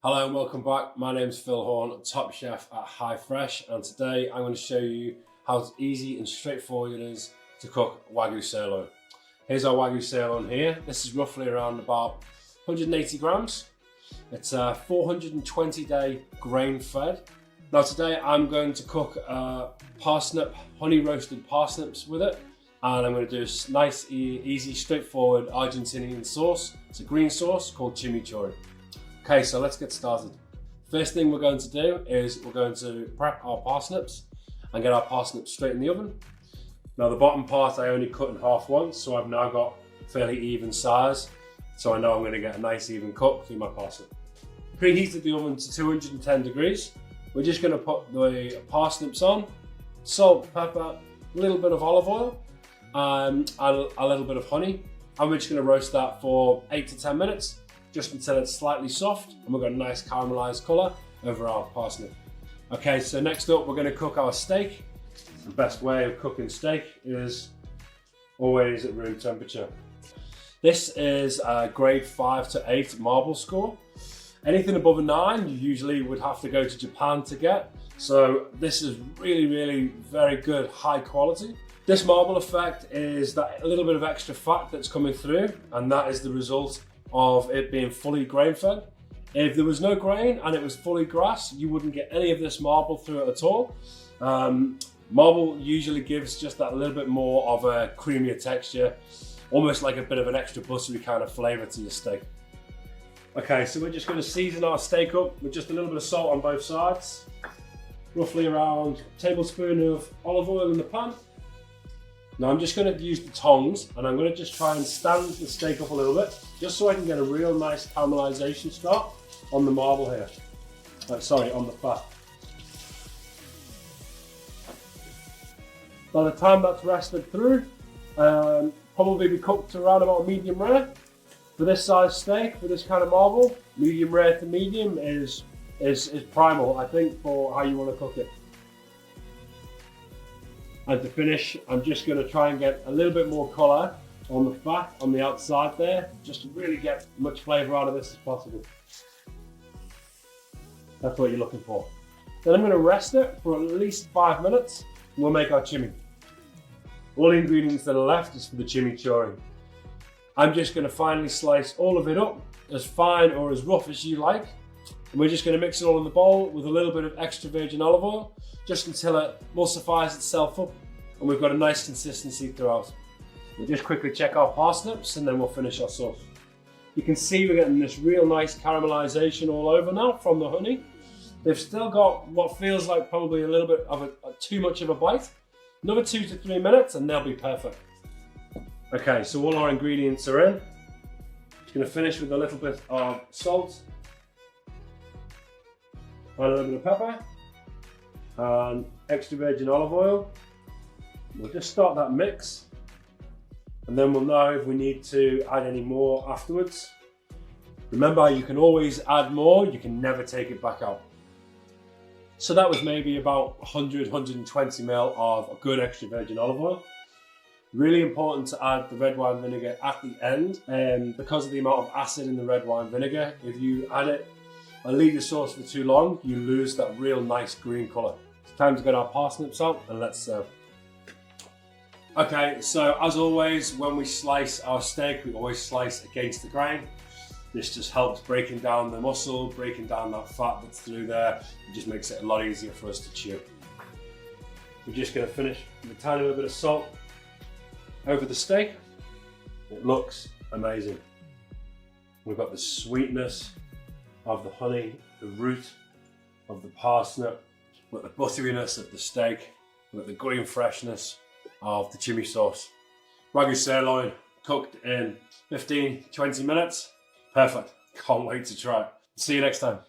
Hello and welcome back. My name's Phil Horne, top chef at HiFresh, and today I'm going to show you how easy and straightforward it is to cook Wagyu Sirloin. Here's our Wagyu Sirloin here. This is roughly around about 180 grams. It's a 420-day grain-fed. Now today I'm going to cook parsnip, honey roasted parsnips with it, and I'm going to do a nice, easy, straightforward Argentinian sauce. It's a green sauce called chimichurri. Okay, so let's get started. First thing we're going to do is we're going to prep our parsnips and get our parsnips straight in the oven. Now the bottom part I only cut in half once, so I've now got fairly even size, so I know I'm going to get a nice even cook through my parsnip. Preheated the oven to 210 degrees. We're just going to put the parsnips on, salt, pepper, a little bit of olive oil, and a little bit of honey. And we're just going to roast that for 8 to 10 minutes. Just until it's slightly soft and we've got a nice caramelized color over our parsnip. Okay, so next up we're going to cook our steak. The best way of cooking steak is always at room temperature. This is a grade 5 to 8 marble score. Anything above a 9 you usually would have to go to Japan to get. So this is really very good, high quality. This marble effect is that a little bit of extra fat that's coming through, and that is the result of it being fully grain fed. If there was no grain and it was fully grass, you wouldn't get any of this marble through it at all. Marble usually gives just that little bit more of a creamier texture, almost like a bit of an extra buttery kind of flavor to your steak. Okay, so we're just going to season our steak up with just a little bit of salt on both sides, roughly around a tablespoon of olive oil in the pan. Now I'm just going to use the tongs and I'm going to just try and stand the steak up a little bit, just so I can get a real nice caramelization start on the marble here. Sorry, on the fat. By the time that's rested through, probably be cooked to around about medium rare. For this size steak, for this kind of marble, medium rare to medium is primal, I think, for how you want to cook it. And to finish, I'm just going to try and get a little bit more colour on the fat on the outside there, just to really get as much flavour out of this as possible. That's what you're looking for. Then I'm going to rest it for at least 5 minutes, and we'll make our chimi. All the ingredients that are left is for the chimichurri. I'm just going to finely slice all of it up, as fine or as rough as you like. And we're just going to mix it all in the bowl with a little bit of extra virgin olive oil, just until it emulsifies itself up and we've got a nice consistency throughout. We'll just quickly check our parsnips and then we'll finish our sauce. You can see we're getting this real nice caramelization all over now from the honey. They've still got what feels like probably a little bit of too much of a bite. Another 2 to 3 minutes and they'll be perfect. Okay, so all our ingredients are in. Just going to finish with a little bit of salt, and a little bit of pepper, and extra virgin olive oil. We'll just start that mix, and then we'll know if we need to add any more afterwards. Remember, you can always add more, you can never take it back out. So that was maybe about 100-120 ml of a good extra virgin olive oil. Really important to add the red wine vinegar at the end, because of the amount of acid in the red wine vinegar. If you add it and leave the sauce for too long, you lose that real nice green colour. It's time to get our parsnips out and let's serve. Okay, so as always, when we slice our steak, we always slice against the grain. This just helps breaking down the muscle, breaking down that fat that's through there. It just makes it a lot easier for us to chew. We're just going to finish with a tiny little bit of salt over the steak. It looks amazing. We've got the sweetness of the honey, the root of the parsnip, with the butteriness of the steak, with the green freshness of the chimi sauce. Wagyu sirloin cooked in 15-20 minutes. Perfect. Can't wait to try it. See you next time.